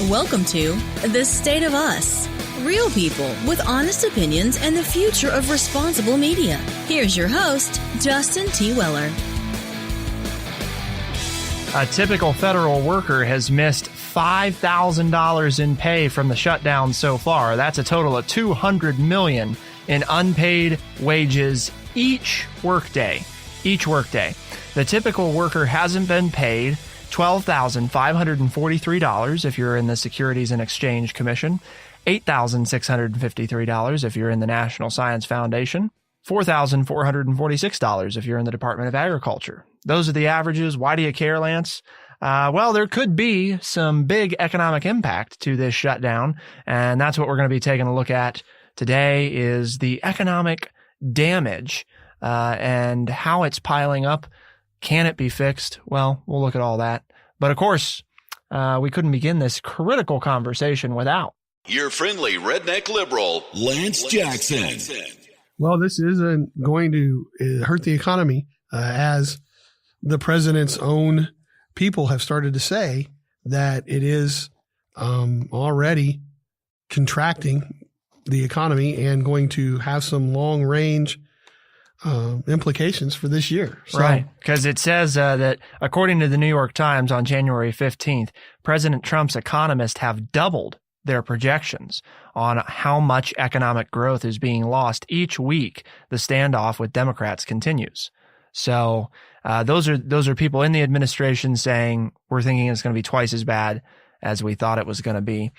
Welcome to The State of Us. Real people with honest opinions and the future of responsible media. Here's your host, Justin T. Weller. A typical federal worker has missed $5,000 in pay from the shutdown so far. That's a total of $200 million in unpaid wages each workday. The typical worker hasn't been paid $12,543 if you're in the Securities and Exchange Commission, $8,653 if you're in the National Science Foundation, $4,446 if you're in the Department of Agriculture. Those are the averages. Why do you care, Lance? Well, there could be some big economic impact to this shutdown, and that's what we're going to be taking a look at today is the economic damage and how it's piling up. Can it be fixed? Well, we'll look at all that. But of course, we couldn't begin this critical conversation without your friendly redneck liberal, Lance Jackson. Well, this isn't going to hurt the economy as the president's own people have started to say that it is already contracting the economy and going to have some long range implications for this year. So, right. Because it says that according to the New York Times on January 15th, President Trump's economists have doubled their projections on how much economic growth is being lost each week. The standoff with Democrats continues. So those are people in the administration saying we're thinking it's going to be twice as bad as we thought it was going to be.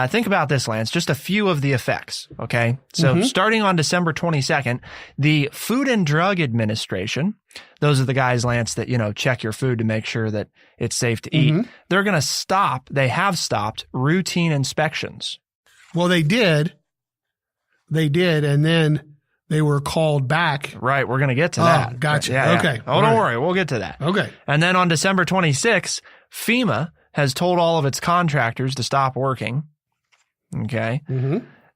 Think about this, Lance, just a few of the effects, okay? So starting on December 22nd, the Food and Drug Administration, those are the guys, Lance, that, check your food to make sure that it's safe to eat. They're going to they have stopped routine inspections. Well, they did, and then they were called back. Right, we're going to get to that. Gotcha. Yeah, okay. Yeah. Oh, don't worry, we'll get to that. Okay. And then on December 26th, FEMA has told all of its contractors to stop working. Okay.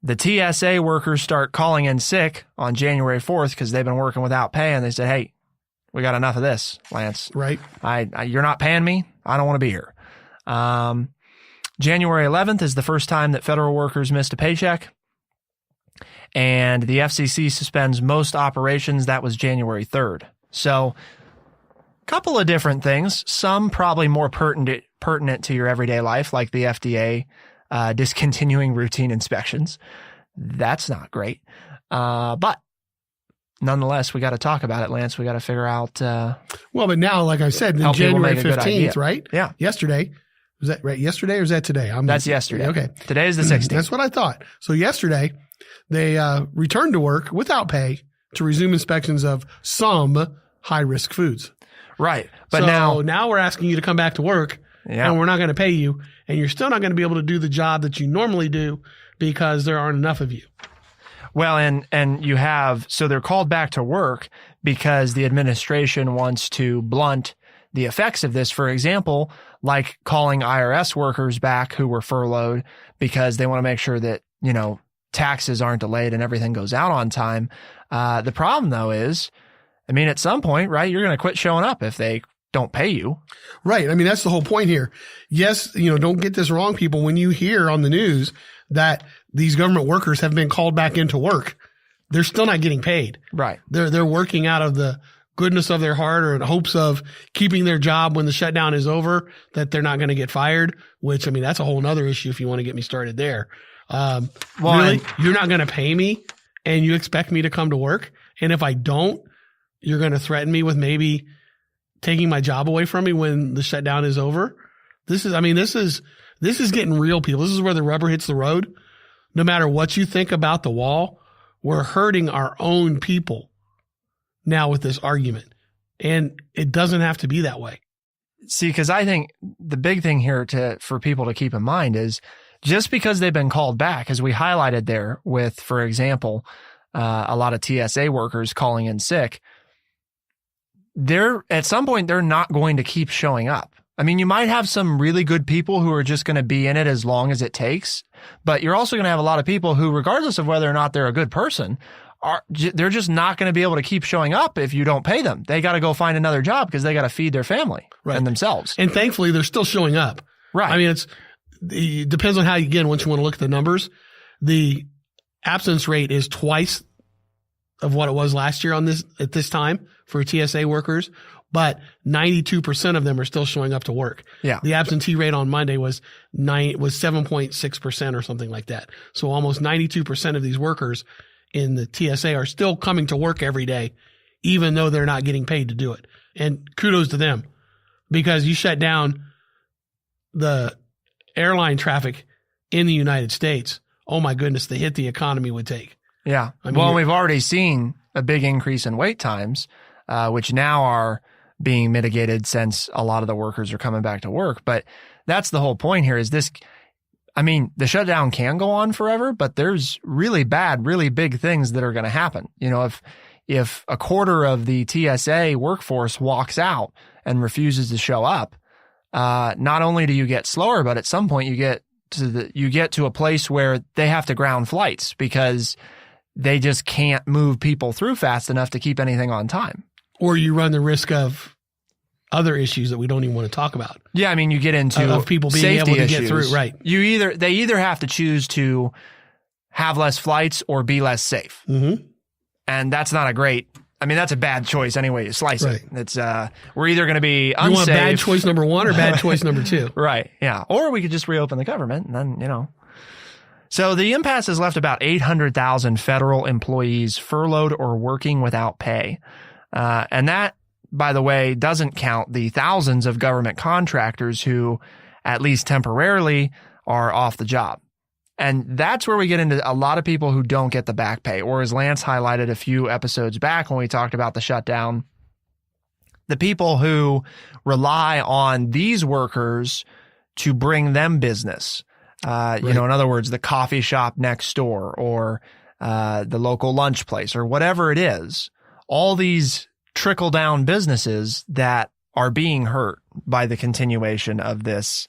The TSA workers start calling in sick on January 4th because they've been working without pay, and they said, hey, we got enough of this, Lance. Right. You're not paying me. I don't want to be here. January 11th is the first time that federal workers missed a paycheck. And the FCC suspends most operations. That was January 3rd. So couple of different things, some probably more pertinent to your everyday life, like the FDA discontinuing routine inspections. That's not great. But nonetheless, we got to talk about it, Lance. We got to figure out. Well, but now, like I said, then January 15th, right? Yeah. Yesterday. Was that right? Yesterday or is that today? That's yesterday. Okay. Today is the 16th. That's what I thought. So yesterday, they returned to work without pay to resume inspections of some high-risk foods. Right. But so now we're asking you to come back to work and we're not going to pay you, and you're still not going to be able to do the job that you normally do because there aren't enough of you. Well, and you have, so they're called back to work because the administration wants to blunt the effects of this. For example, like calling IRS workers back who were furloughed because they want to make sure that, taxes aren't delayed and everything goes out on time. The problem though is, at some point, right, you're going to quit showing up if they don't pay you. Right. That's the whole point here. Yes, don't get this wrong, people. When you hear on the news that these government workers have been called back into work, they're still not getting paid. Right. They're working out of the goodness of their heart or in hopes of keeping their job when the shutdown is over, that they're not going to get fired, which, that's a whole nother issue if you want to get me started there. Really? You're not going to pay me and you expect me to come to work? And if I don't, you're going to threaten me with maybe taking my job away from me when the shutdown is over. This is getting real, people. This is where the rubber hits the road. No matter what you think about the wall, we're hurting our own people now with this argument. And it doesn't have to be that way. See, because I think the big thing here for people to keep in mind is just because they've been called back, as we highlighted there with, for example, a lot of TSA workers calling in sick, at some point, they're not going to keep showing up. You might have some really good people who are just going to be in it as long as it takes, but you're also going to have a lot of people who, regardless of whether or not they're a good person, they're just not going to be able to keep showing up if you don't pay them. They got to go find another job because they got to feed their family and themselves. And thankfully, they're still showing up. Right. I mean, it depends on how you, again, once you want to look at the numbers, the absence rate is twice of what it was last year at this time for TSA workers, but 92% of them are still showing up to work. Yeah. The absentee rate on Monday was 7.6% or something like that. So almost 92% of these workers in the TSA are still coming to work every day, even though they're not getting paid to do it. And kudos to them, because you shut down the airline traffic in the United States. Oh my goodness, the hit the economy would take. Yeah. I mean, well, we've already seen a big increase in wait times, which now are being mitigated since a lot of the workers are coming back to work. But that's the whole point here is this. I mean, the shutdown can go on forever, but there's really bad, really big things that are going to happen. You know, if a quarter of the TSA workforce walks out and refuses to show up, not only do you get slower, but at some point you get to a place where they have to ground flights because they just can't move people through fast enough to keep anything on time. Or you run the risk of other issues that we don't even want to talk about. Yeah, I mean, you get into of people being safety able to issues. get through, right? They either have to choose to have less flights or be less safe, and that's not a great. I mean, that's a bad choice anyway. You slice it. It's we're either going to be unsafe. You want bad choice number one or bad choice number two? Right. Yeah. Or we could just reopen the government, and then So the impasse has left about 800,000 federal employees furloughed or working without pay, and that, by the way, doesn't count the thousands of government contractors who, at least temporarily, are off the job. And that's where we get into a lot of people who don't get the back pay, or as Lance highlighted a few episodes back when we talked about the shutdown, the people who rely on these workers to bring them business. Right. In other words, the coffee shop next door or the local lunch place or whatever it is, all these trickle-down businesses that are being hurt by the continuation of this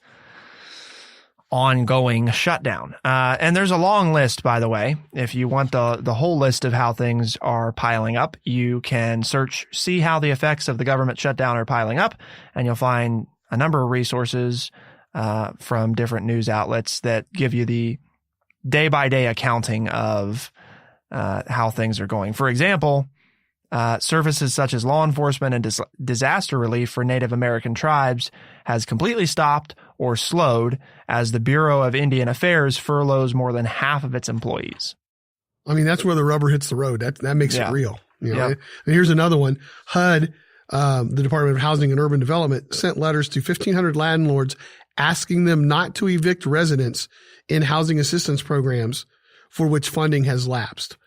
ongoing shutdown. And there's a long list, by the way. If you want the whole list of how things are piling up, you can see how the effects of the government shutdown are piling up, and you'll find a number of resources from different news outlets that give you the day-by-day accounting of how things are going. For example, services such as law enforcement and disaster relief for Native American tribes has completely stopped or slowed as the Bureau of Indian Affairs furloughs more than half of its employees. I mean, that's where the rubber hits the road. That makes it real. Yeah. And here's another one. HUD, the Department of Housing and Urban Development, sent letters to 1,500 landlords asking them not to evict residents in housing assistance programs for which funding has lapsed.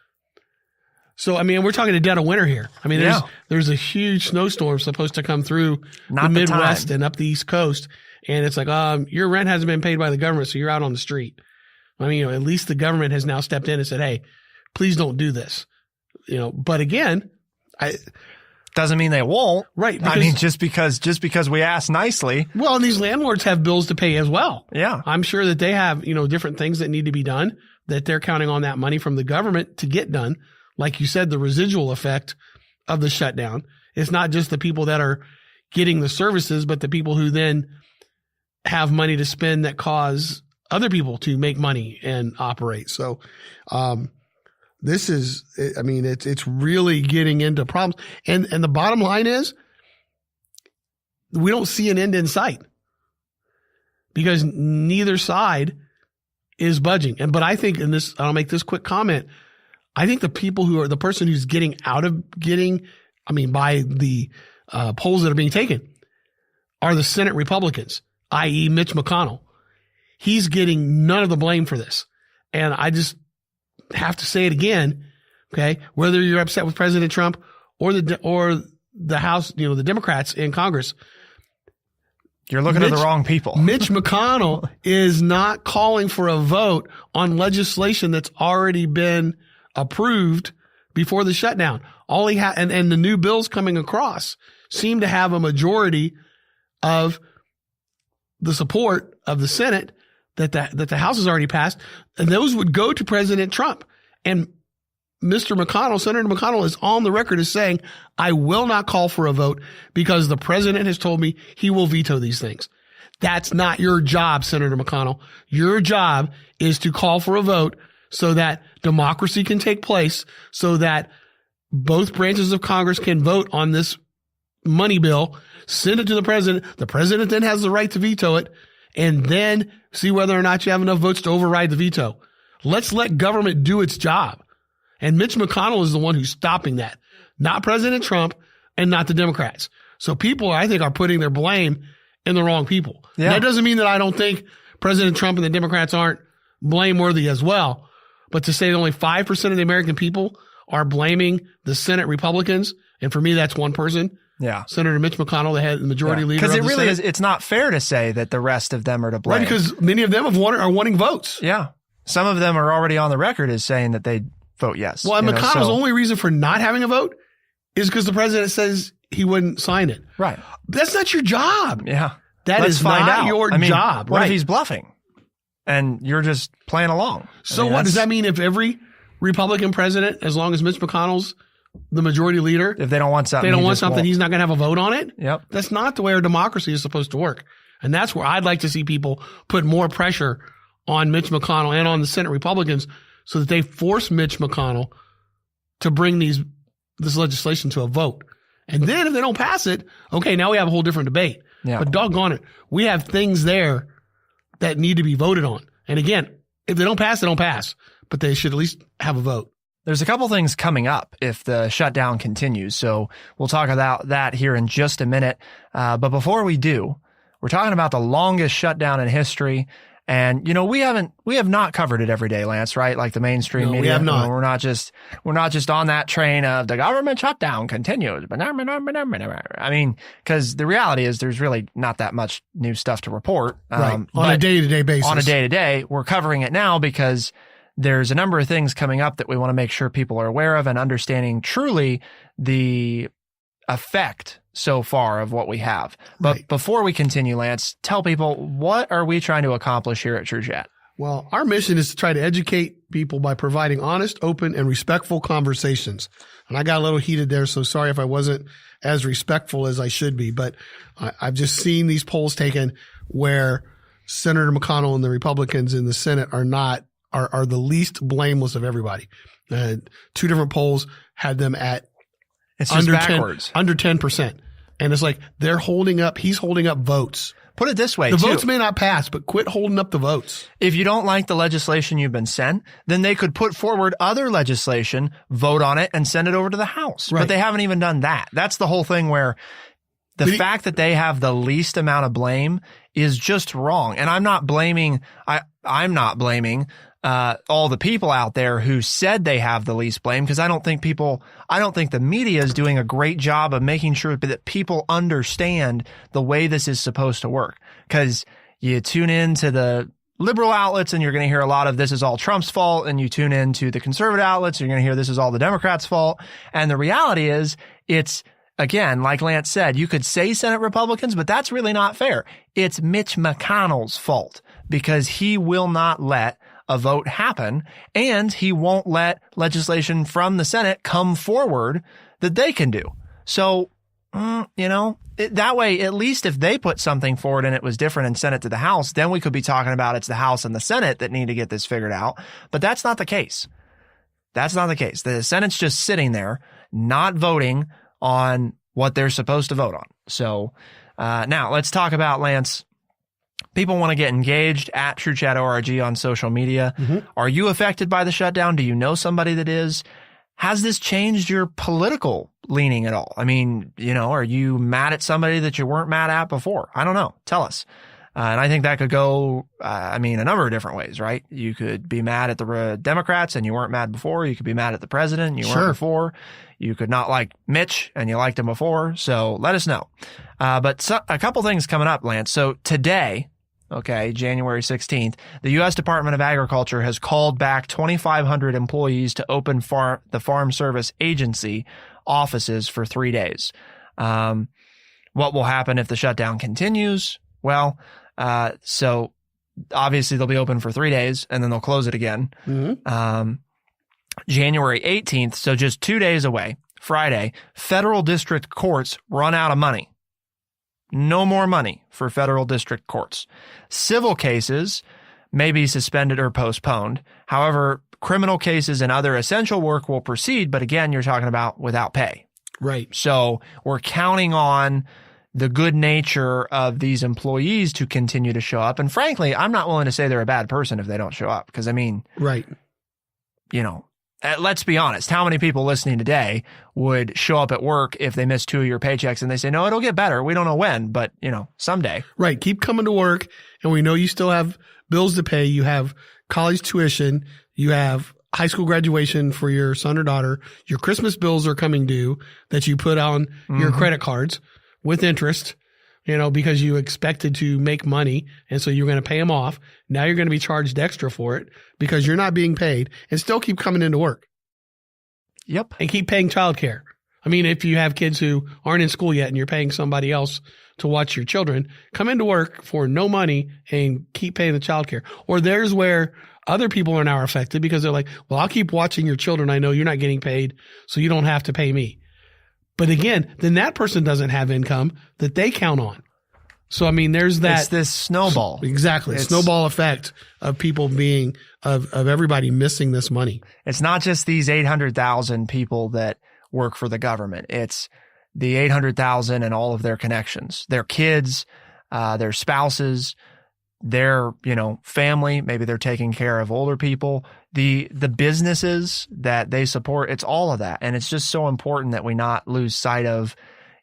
So, I mean, we're talking a dead of winter here. I mean, there's a huge snowstorm supposed to come through the Midwest and up the East Coast. And it's like, your rent hasn't been paid by the government, so you're out on the street. I mean, at least the government has now stepped in and said, hey, please don't do this. But again, doesn't mean they won't. Right. I mean, just because we ask nicely. Well, and these landlords have bills to pay as well. Yeah. I'm sure that they have, different things that need to be done, that they're counting on that money from the government to get done. Like you said, the residual effect of the shutdown. It's not just the people that are getting the services, but the people who then have money to spend that cause other people to make money and operate. So, this is, I mean, it's really getting into problems. And the bottom line is we don't see an end in sight because neither side is budging. But I think I'll make this quick comment. I think the people the person who's getting by the polls that are being taken are the Senate Republicans, i.e. Mitch McConnell. He's getting none of the blame for this. And I just have to say it again. Okay. Whether you're upset with President Trump or the House, the Democrats in Congress, you're looking at the wrong people. Mitch McConnell is not calling for a vote on legislation that's already been approved before the shutdown. All he had, and the new bills coming across seem to have a majority of the support of the Senate that the House has already passed, and those would go to President Trump. And Senator McConnell is on the record as saying, I will not call for a vote because the president has told me he will veto these things. That's not your job, Senator McConnell. Your job is to call for a vote so that democracy can take place, so that both branches of Congress can vote on this money bill, send it to the president. The president then has the right to veto it, and then see whether or not you have enough votes to override the veto. Let's let government do its job. And Mitch McConnell is the one who's stopping that, not President Trump and not the Democrats. So people, I think, are putting their blame in the wrong people. Yeah. That doesn't mean that I don't think President Trump and the Democrats aren't blameworthy as well. But to say that only 5% of the American people are blaming the Senate Republicans, and for me, that's one person. Yeah. Senator Mitch McConnell, the majority leader of the Senate. Because it really is, it's not fair to say that the rest of them are to blame. Right, because many of them are wanting votes. Yeah. Some of them are already on the record as saying that they vote yes. Well, and McConnell's only reason for not having a vote is because the president says he wouldn't sign it. Right. That's not your job. Yeah. Let's is find not out. Your job. What right. if he's bluffing and you're just playing along? So what does that mean if every Republican president, as long as Mitch McConnell's the majority leader, if they don't want something, he's not going to have a vote on it? Yep. That's not the way our democracy is supposed to work. And that's where I'd like to see people put more pressure on Mitch McConnell and on the Senate Republicans so that they force Mitch McConnell to bring this legislation to a vote. And then if they don't pass it, okay, now we have a whole different debate. Yeah. But doggone it, we have things there that need to be voted on. And again, if they don't pass, they don't pass. But they should at least have a vote. There's a couple things coming up if the shutdown continues. So we'll talk about that here in just a minute. But before we do, we're talking about the longest shutdown in history. And, we have not covered it every day, Lance, right? Like the mainstream media. We have not. We're not just on that train of the government shutdown continues. I mean, because the reality is there's really not that much new stuff to report. Right. On a day-to-day basis. On a day-to-day. We're covering it now because there's a number of things coming up that we want to make sure people are aware of and understanding truly the effect so far of what we have. But before we continue, Lance, tell people, what are we trying to accomplish here at TrueChat? Well, our mission is to try to educate people by providing honest, open, and respectful conversations. And I got a little heated there, so sorry if I wasn't as respectful as I should be. But I've just seen these polls taken where Senator McConnell and the Republicans in the Senate are the least blameless of everybody. Two different polls had them at under 10%. And it's like he's holding up votes. Put it this way, the votes may not pass, but quit holding up the votes. If you don't like the legislation you've been sent, then they could put forward other legislation, vote on it, and send it over to the House. Right. But they haven't even done that. That's the whole thing where the fact that they have the least amount of blame is just wrong. And I'm not blaming all the people out there who said they have the least blame, because I don't think the media is doing a great job of making sure that people understand the way this is supposed to work. Because you tune into the liberal outlets and you're going to hear a lot of this is all Trump's fault, and you tune into the conservative outlets and you're going to hear this is all the Democrats' fault. And the reality is, it's, again, like Lance said, you could say Senate Republicans, but that's really not fair. It's Mitch McConnell's fault because he will not let a vote happen, and he won't let legislation from the Senate come forward that they can do. So, that way, at least if they put something forward and it was different and sent it to the House, then we could be talking about it's the House and the Senate that need to get this figured out. But that's not the case. That's not the case. The Senate's just sitting there, not voting on what they're supposed to vote on. So now let's talk about, Lance, people want to get engaged at TrueChat.org on social media. Mm-hmm. Are you affected by the shutdown? Do you know somebody that is? Has this changed your political leaning at all? I mean, are you mad at somebody that you weren't mad at before? I don't know. Tell us. And I think that could go, a number of different ways, right? You could be mad at the Democrats and you weren't mad before. You could be mad at the president and you weren't before. You could not like Mitch and you liked him before. So let us know. But a couple things coming up, Lance. So today, January 16th, the U.S. Department of Agriculture has called back 2,500 employees to open the Farm Service Agency offices for 3 days. What will happen if the shutdown continues? Well, so obviously they'll be open for 3 days and then they'll close it again. Mm-hmm. January 18th, so just 2 days away, Friday, federal district courts run out of money. No more money for federal district courts. Civil cases may be suspended or postponed. However, criminal cases and other essential work will proceed, but again, you're talking about without pay. Right. So we're counting on the good nature of these employees to continue to show up. And frankly, I'm not willing to say they're a bad person if they don't show up. Because I mean, right. You know, let's be honest. How many people listening today would show up at work if they miss 2 of your paychecks and they say, no, it'll get better. We don't know when, but you know, someday. Right. Keep coming to work. And we know you still have bills to pay. You have college tuition. You have high school graduation for your son or daughter. Your Christmas bills are coming due that you put on your credit cards with interest, you know, because you expected to make money. And so you're going to pay them off. Now you're going to be charged extra for it because you're not being paid, and still keep coming into work. Yep. And keep paying childcare. I mean, if you have kids who aren't in school yet and you're paying somebody else to watch your children, come into work for no money and keep paying the childcare. Or there's where other people are now affected because they're like, well, I'll keep watching your children. I know you're not getting paid, so you don't have to pay me. But again, then that person doesn't have income that they count on. So, I mean, there's that. It's this snowball. Exactly. Snowball effect of people being, of everybody missing this money. It's not just these 800,000 people that work for the government. It's the 800,000 and all of their connections, their kids, their spouses, their, you know, family. Maybe they're taking care of older people, the businesses that they support. It's all of that. And it's just so important that we not lose sight of.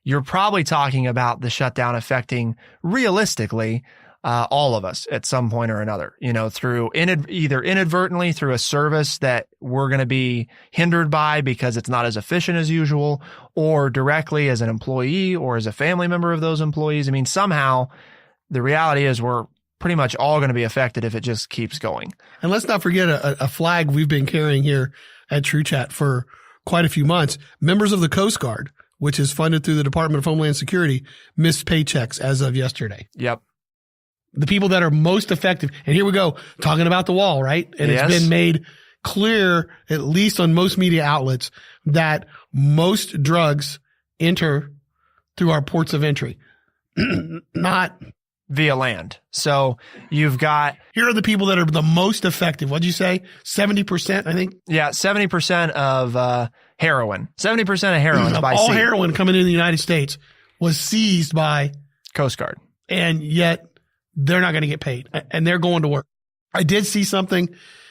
You're probably talking about the shutdown affecting realistically all of us at some point or another, you know, through either inadvertently through a service that we're going to be hindered by because it's not as efficient as usual, or directly as an employee or as a family member of those employees. I mean, somehow the reality is we're pretty much all going to be affected if it just keeps going. And let's not forget a flag we've been carrying here at TrueChat for quite a few months. Members of the Coast Guard, which is funded through the Department of Homeland Security, missed paychecks as of yesterday. Yep. The people that are most effective. And here we go, talking about the wall, right? And yes. It's been made clear, at least on most media outlets, that most drugs enter through our ports of entry, not via land. So you've got. Here are the people that are the most effective. What'd you say? 70%, I think? Yeah, 70% of heroin. 70% of heroin is by all sea. Heroin coming into the United States was seized by Coast Guard. And yet they're not going to get paid, and they're going to work. I did see something,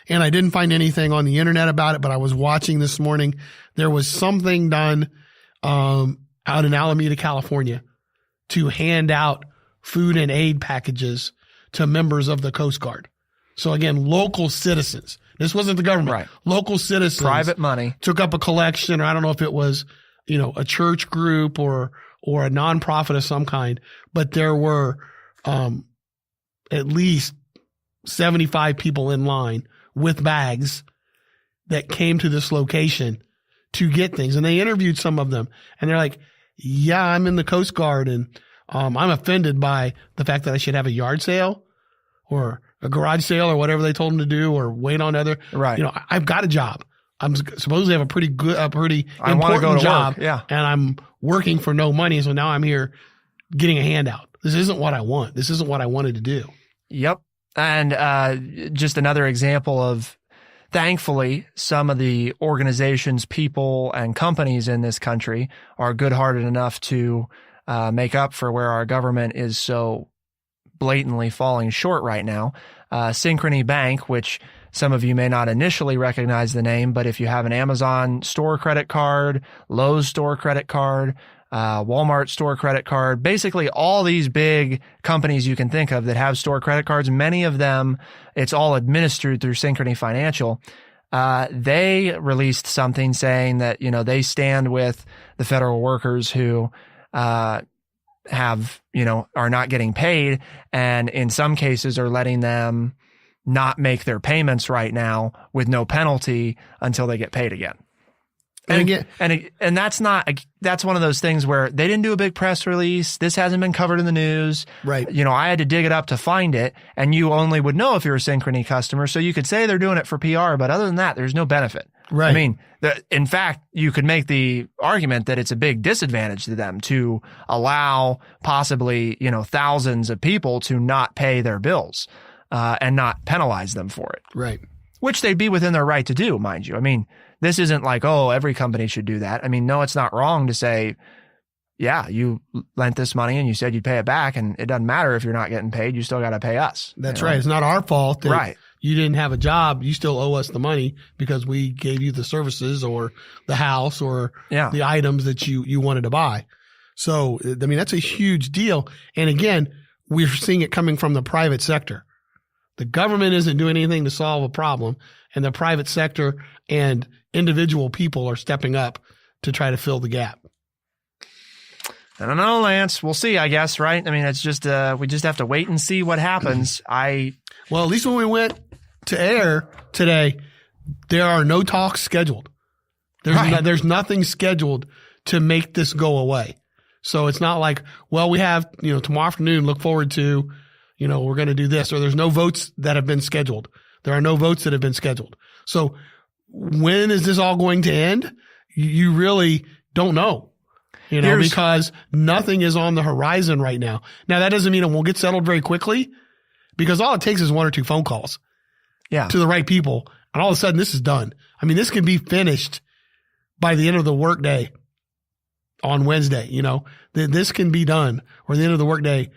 and I didn't find anything on the internet about it, but I was watching this morning. There was something done out in Alameda, California, to hand out food and aid packages to members of the Coast Guard. So again, local citizens. This wasn't the government. Right. Local citizens. Private money. Took up a collection, or I don't know if it was, you know, a church group or a nonprofit of some kind, but there were at least 75 people in line with bags that came to this location to get things. And they interviewed some of them, and they're like, yeah, I'm in the Coast Guard, and I'm offended by the fact that I should have a yard sale or a garage sale or whatever they told them to do, or wait on other. Right. You know, I've got a job. I'm supposed to have a pretty I want to go to job. Work. Yeah. And I'm working for no money. So now I'm here getting a handout. This isn't what I want. This isn't what I wanted to do. Yep. And just another example of, thankfully, some of the organizations, people, and companies in this country are good-hearted enough to make up for where our government is so blatantly falling short right now. Synchrony Bank, which some of you may not initially recognize the name, but if you have an Amazon store credit card, Lowe's store credit card, Walmart store credit card, basically all these big companies you can think of that have store credit cards, many of them, it's all administered through Synchrony Financial. They released something saying that, you know, they stand with the federal workers who have, you know, are not getting paid, and in some cases are letting them not make their payments right now with no penalty until they get paid again. And that's one of those things where they didn't do a big press release. This hasn't been covered in the news. Right. I had to dig it up to find it, and you only would know if you're a Synchrony customer. So you could say they're doing it for PR, but other than that, there's no benefit. Right. I mean, in fact, you could make the argument that it's a big disadvantage to them to allow possibly, thousands of people to not pay their bills, and not penalize them for it. Right. Which they'd be within their right to do, mind you. I mean, this isn't like, oh, every company should do that. I mean, no, it's not wrong to say, yeah, you lent this money and you said you'd pay it back, and it doesn't matter if you're not getting paid. You still got to pay us. That's right. It's not our fault that right. You didn't have a job. You still owe us the money because we gave you the services or the house or the items that you wanted to buy. So, I mean, that's a huge deal. And again, we're seeing it coming from the private sector. The government isn't doing anything to solve a problem, and the private sector and individual people are stepping up to try to fill the gap. I don't know, Lance. We'll see, I guess, right? I mean, it's just we just have to wait and see what happens. Well, at least when we went to air today, there are no talks scheduled. There's nothing scheduled to make this go away. So it's not like, well, we have, tomorrow afternoon, look forward to, we're going to do this, or there's no votes that have been scheduled. There are no votes that have been scheduled. So when is this all going to end? You really don't know, because nothing is on the horizon right now. Now, that doesn't mean it won't get settled very quickly, because all it takes is one or two phone calls to the right people. And all of a sudden this is done. I mean, this can be finished by the end of the workday on Wednesday, this can be done, or the end of the workday,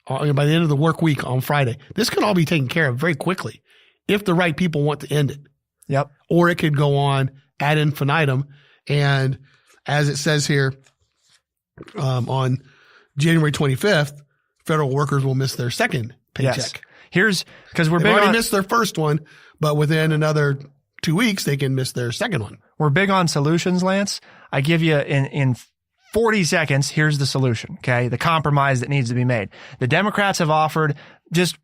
by the end of the work week on Friday. This can all be taken care of very quickly if the right people want to end it. Yep. Or it could go on ad infinitum. And as it says here, on January 25th, federal workers will miss their second paycheck. Yes. Because they've already missed their first one, but within another 2 weeks, they can miss their second one. We're big on solutions, Lance. I give you in 40 seconds, here's the solution, okay? The compromise that needs to be made. The Democrats have offered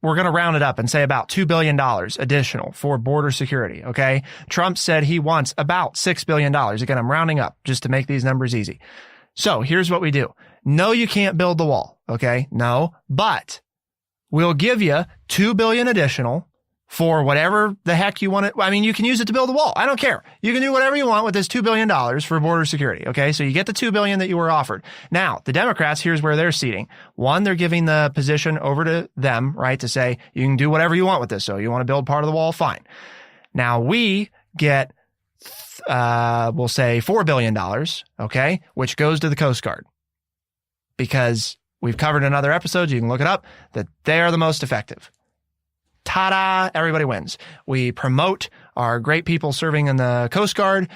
we're going to round it up and say about $2 billion additional for border security, okay? Trump said he wants about $6 billion. Again, I'm rounding up just to make these numbers easy. So here's what we do. No, you can't build the wall, okay? No, but we'll give you $2 billion additional for whatever the heck you want it. I mean, you can use it to build a wall. I don't care. You can do whatever you want with this $2 billion for border security. Okay. So you get the $2 billion that you were offered. Now, the Democrats, here's where they're seating. One, they're giving the position over to them, right? To say, you can do whatever you want with this. So you want to build part of the wall? Fine. Now we get, we'll say $4 billion. Okay. Which goes to the Coast Guard, because we've covered in other episodes. You can look it up, that they are the most effective. Ta-da! Everybody wins. We promote our great people serving in the Coast Guard.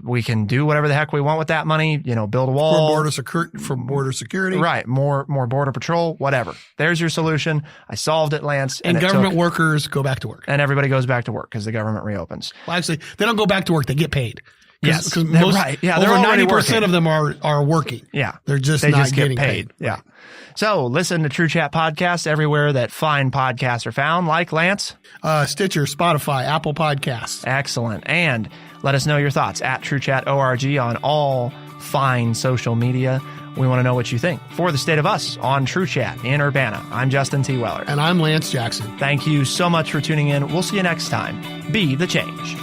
We can do whatever the heck we want with that money. Build a wall for border security. Right. More border patrol. Whatever. There's your solution. I solved it, Lance. And government workers go back to work. And everybody goes back to work because the government reopens. Well, actually, they don't go back to work. They get paid. Yes, because right. Yeah, over 90% of them are working. Yeah, they're just not getting paid. Yeah. Right. So listen to TrueChat podcasts everywhere that fine podcasts are found, like Lance, Stitcher, Spotify, Apple Podcasts. Excellent. And let us know your thoughts at TrueChat.org on all fine social media. We want to know what you think. For the State of Us on TrueChat in Urbana, I'm Justin T. Weller. And I'm Lance Jackson. Thank you so much for tuning in. We'll see you next time. Be the change.